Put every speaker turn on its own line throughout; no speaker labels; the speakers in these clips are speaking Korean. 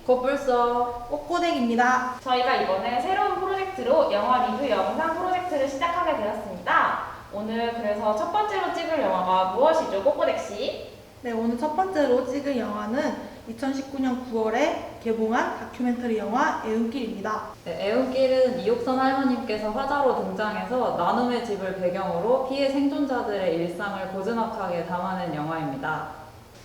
겉불써
꼬꼬댁입니다.
저희가 이번에 새로운 프로젝트로 영화 리뷰 영상 프로젝트를 시작하게 되었습니다. 오늘 그래서 첫 번째로 찍을 영화가 무엇이죠, 꼬꼬댁 씨?
네, 오늘 첫 번째로 찍은 영화는 2019년 9월에 개봉한 다큐멘터리 영화 애운길입니다.
네, 애운길은 이옥선 할머님께서 화자로 등장해서 나눔의 집을 배경으로 피해 생존자들의 일상을 고즈넉하게 담아낸 영화입니다.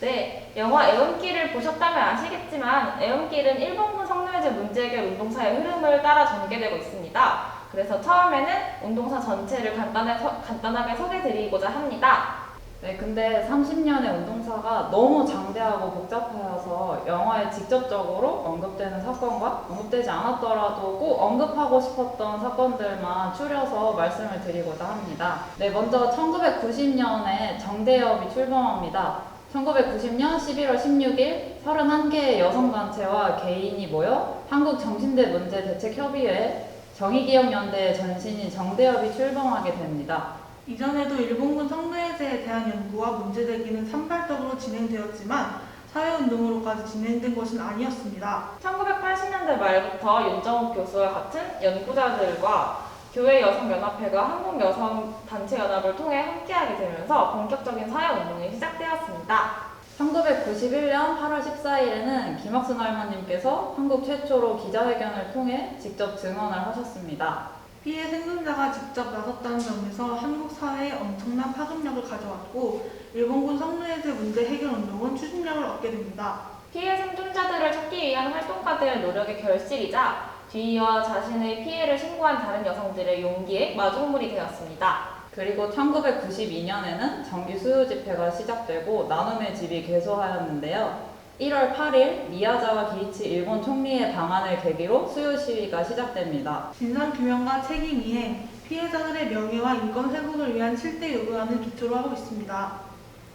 네, 영화 애운길을 보셨다면 아시겠지만 애운길은 일본군 성노예제 문제 해결 운동사의 흐름을 따라 전개되고 있습니다. 그래서 처음에는 운동사 전체를 간단하게 소개드리고자 합니다.
네, 근데 30년의 운동사가 너무 장대하고 복잡하여서 영화에 직접적으로 언급되는 사건과 언급되지 않았더라도 꼭 언급하고 싶었던 사건들만 추려서 말씀을 드리고자 합니다. 네, 먼저 1990년에 정대협이 출범합니다. 1990년 11월 16일 31개의 여성단체와 개인이 모여 한국정신대문제대책협의회 정의기억연대의 전신인 정대협이 출범하게 됩니다.
이전에도 일본군 성노예제에 대한 연구와 문제제기는 산발적으로 진행되었지만 사회운동으로까지 진행된 것은 아니었습니다.
1980년대 말부터 윤정욱 교수와 같은 연구자들과 교회 여성연합회가 한국여성단체연합을 통해 함께하게 되면서 본격적인 사회운동이 시작되었습니다.
1991년 8월 14일에는 김학순 할머님께서 한국 최초로 기자회견을 통해 직접 증언을 하셨습니다.
피해 생존자가 직접 나섰다는 점에서 한국 사회에 엄청난 파급력을 가져왔고 일본군 성노예제 문제 해결 운동은 추진력을 얻게 됩니다.
피해 생존자들을 찾기 위한 활동가들의 노력의 결실이자 뒤이어 자신의 피해를 신고한 다른 여성들의 용기의 마중물이 되었습니다.
그리고 1992년에는 정기 수요 집회가 시작되고 나눔의 집이 개소하였는데요. 1월 8일 미야자와 기이치 일본 총리의 방한을 계기로 수요 시위가 시작됩니다.
진상규명과 책임이행, 피해자들의 명예와 인권 회복을 위한 7대 요구안을 기초로 하고 있습니다.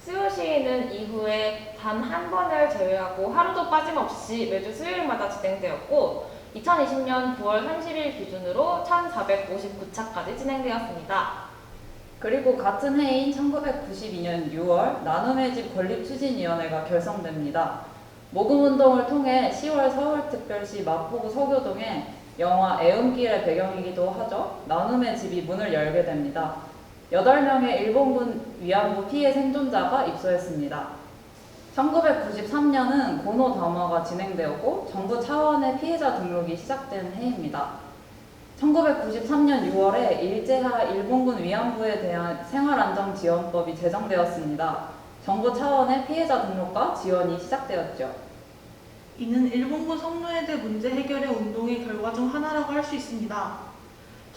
수요 시위는 이후에 단 한 번을 제외하고 하루도 빠짐없이 매주 수요일마다 진행되었고 2020년 9월 30일 기준으로 1459차까지 진행되었습니다.
그리고 같은 해인 1992년 6월 나눔의 집 건립추진위원회가 결성됩니다. 모금운동을 통해 10월 서울특별시 마포구 서교동에 영화 애운길의 배경이기도 하죠. 나눔의 집이 문을 열게 됩니다. 8명의 일본군 위안부 피해 생존자가 입소했습니다. 1993년은 고노다마가 진행되었고 정부 차원의 피해자 등록이 시작된 해입니다. 1993년 6월에 일제하 일본군 위안부에 대한 생활안정지원법이 제정되었습니다. 정부 차원의 피해자 등록과 지원이 시작되었죠.
이는 일본군 성노예제 문제 해결의 운동의 결과 중 하나라고 할 수 있습니다.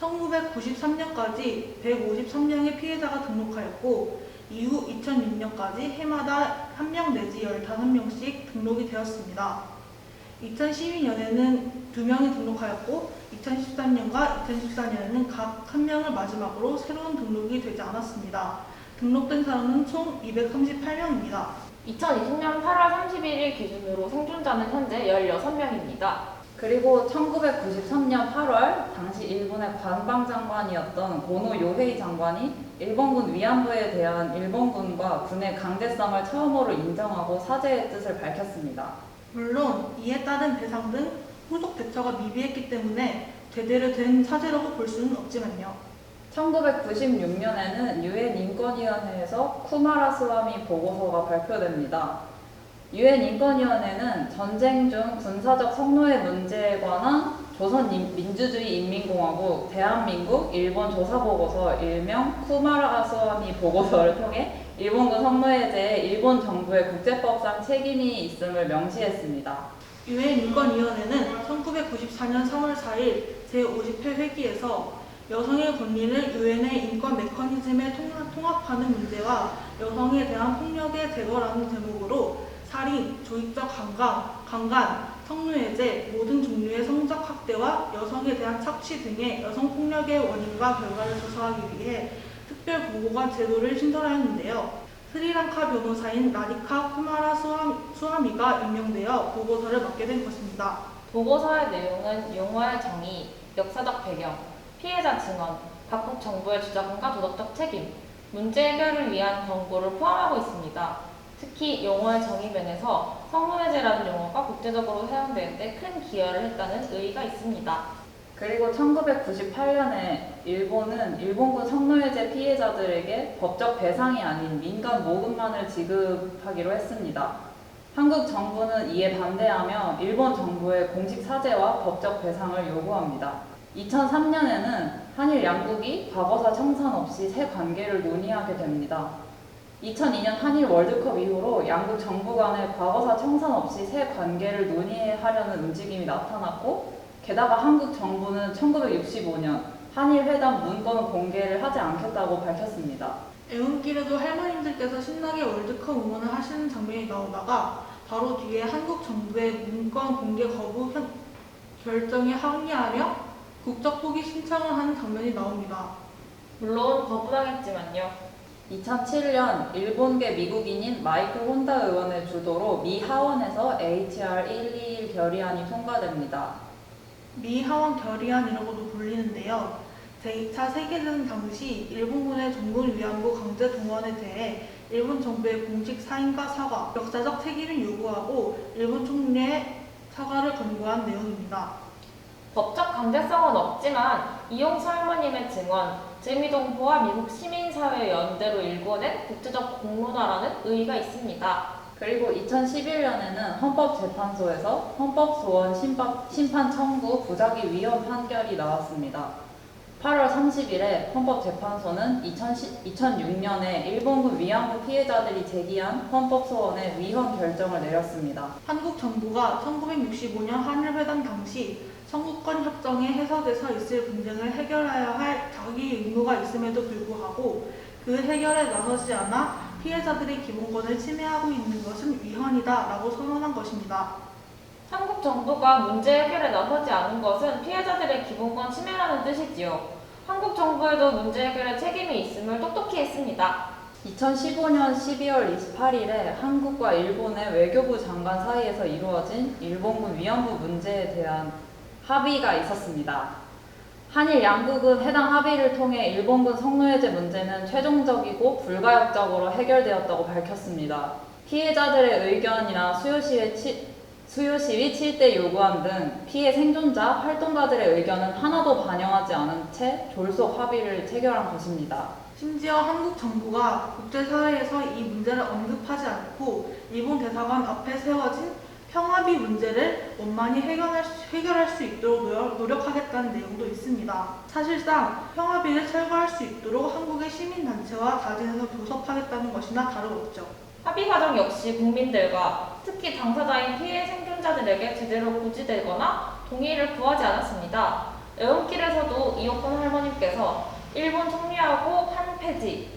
1993년까지 153명의 피해자가 등록하였고 이후 2006년까지 해마다 1명 내지 15명씩 등록이 되었습니다. 2012년에는 2명이 등록하였고 2013년과 2014년에는 각 1명을 마지막으로 새로운 등록이 되지 않았습니다. 등록된 사람은 총 238명입니다.
2020년 8월 31일 기준으로 생존자는 현재 16명입니다.
그리고 1993년 8월 당시 일본의 관방장관이었던 고노 요헤이 장관이 일본군 위안부에 대한 일본군과 군의 강제성을 처음으로 인정하고 사죄의 뜻을 밝혔습니다.
물론 이에 따른 배상 등 후속 대처가 미비했기 때문에 제대로 된 사죄라고 볼 수는 없지만요.
1996년에는 유엔 인권위원회에서 쿠마라스와미 보고서가 발표됩니다. 유엔 인권위원회는 전쟁 중 군사적 성노예 문제에 관한 조선민주주의 인민공화국 대한민국 일본 조사보고서 일명 쿠마라스와미 보고서를 통해 일본군 성노예제에 일본 정부의 국제법상 책임이 있음을 명시했습니다.
유엔 인권위원회는 1994년 3월 4일 제50회 회기에서 여성의 권리를 유엔의 인권 메커니즘에 통합하는 문제와 여성에 대한 폭력의 제거라는 제목으로 살인, 조직적 강간, 성노예제, 모든 종류의 성적 학대와 여성에 대한 착취 등의 여성폭력의 원인과 결과를 조사하기 위해 특별 보고관 제도를 신설하였는데요. 스리랑카 변호사인 라디카 쿠마라스와미가 임명되어 보고서를 맡게 된 것입니다.
보고서의 내용은 용어의 정의, 역사적 배경, 피해자 증언, 각국 정부의 주장과 도덕적 책임, 문제 해결을 위한 권고를 포함하고 있습니다. 특히 용어의 정의 면에서 성노예제라는 용어가 국제적으로 사용되는 데 큰 기여를 했다는 의의가 있습니다.
그리고 1998년에 일본은 일본군 성노예제 피해자들에게 법적 배상이 아닌 민간 모금만을 지급하기로 했습니다. 한국 정부는 이에 반대하며 일본 정부에 공식 사죄와 법적 배상을 요구합니다. 2003년에는 한일 양국이 과거사 청산 없이 새 관계를 논의하게 됩니다. 2002년 한일 월드컵 이후로 양국 정부 간의 과거사 청산 없이 새 관계를 논의하려는 움직임이 나타났고, 게다가 한국 정부는 1965년 한일 회담 문건 공개를 하지 않겠다고 밝혔습니다.
애운길에도 할머님들께서 신나게 월드컵 응원을 하시는 장면이 나오다가 바로 뒤에 한국 정부의 문건 공개 거부 결정에 항의하며 국적 포기 신청을 하는 장면이 나옵니다.
물론 거부당했지만요.
2007년 일본계 미국인인 마이클 혼다 의원의 주도로 미 하원에서 HR 121 결의안이 통과됩니다.
미 하원 결의안이라고도 불리는데요. 제2차 세계대전 당시 일본군의 종군 위안부 강제 동원에 대해 일본 정부의 공식 사임과 사과, 역사적 책임을 요구하고 일본 총리의 사과를 권고한 내용입니다.
법적 강제성은 없지만 이용수 할머님의 증언, 재미동포와 미국 시민사회 연대로 일궈낸 국제적 공로다라는 의의가 있습니다.
그리고 2011년에는 헌법재판소에서 헌법소원 심판 청구 부작위 위헌 판결이 나왔습니다. 8월 30일에 헌법재판소는 2006년에 일본군 위안부 피해자들이 제기한 헌법소원의 위헌 결정을 내렸습니다.
한국 정부가 1965년 한일회담 당시 청구권 협정에 해석에서 있을 분쟁을 해결해야 할 자기 의무가 있음에도 불구하고 그 해결에 나서지 않아 피해자들의 기본권을 침해하고 있는 것은 위헌이다 라고 선언한 것입니다.
한국 정부가 문제 해결에 나서지 않은 것은 피해자들의 기본권 침해라는 뜻이지요. 한국 정부에도 문제 해결에 책임이 있음을 똑똑히 했습니다.
2015년 12월 28일에 한국과 일본의 외교부 장관 사이에서 이루어진 일본군 위안부 문제에 대한 합의가 있었습니다. 한일 양국은 해당 합의를 통해 일본군 성노예제 문제는 최종적이고 불가역적으로 해결되었다고 밝혔습니다. 피해자들의 의견이나 수요시위 7대 요구안 등 피해 생존자, 활동가들의 의견은 하나도 반영하지 않은 채 졸속 합의를 체결한 것입니다.
심지어 한국 정부가 국제사회에서 이 문제를 언급하지 않고 일본 대사관 앞에 세워진 평화비 문제를 원만히 해결할 수 있도록 노력하겠다는 내용도 있습니다. 사실상 평화비를 철거할 수 있도록 한국의 시민단체와 자진해서 교섭하겠다는 것이나 다름없죠.
합의 과정 역시 국민들과 특히 당사자인 피해 생존자들에게 제대로 고지되거나 동의를 구하지 않았습니다. 애원길에서도 이옥훈 할머님께서 일본 총리하고 한패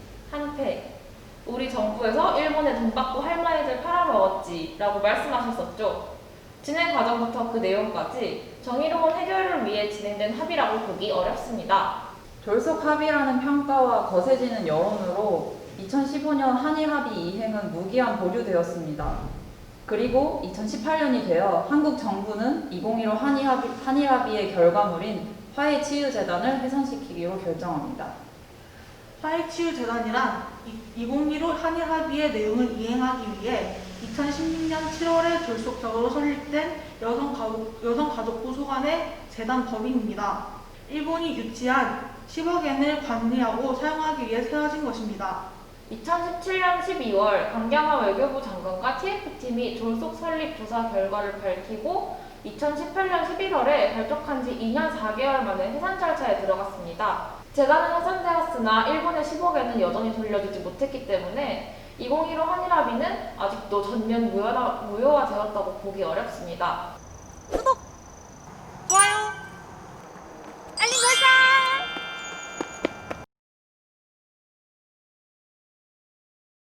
우리 정부에서 일본에 돈 받고 할머니들 팔아먹었지 라고 말씀하셨었죠. 진행 과정부터 그 내용까지 정의로운 해결을 위해 진행된 합의라고 보기 어렵습니다.
졸속 합의라는 평가와 거세지는 여론으로 2015년 한일 합의 이행은 무기한 보류되었습니다. 그리고 2018년이 되어 한국 정부는 2015 한일 합의의 결과물인 화해치유재단을 해산시키기로 결정합니다.
화해치유재단이란 2015 한일 합의의 내용을 이행하기 위해 2016년 7월에 졸속적으로 설립된 여성가족부 소관의 재단 법인입니다. 일본이 유치한 10억엔을 관리하고 사용하기 위해 세워진 것입니다.
2017년 12월 강경화 외교부 장관과 TF팀이 졸속 설립 조사 결과를 밝히고 2018년 11월에 발족한 지 2년 4개월 만에 해산 절차에 들어갔습니다. 재단은 해산되었으나 일본의 10억엔은 여전히 돌려주지 못했기 때문에 2015 한일 합의는 아직도 전면 무효화되었다고 보기 어렵습니다.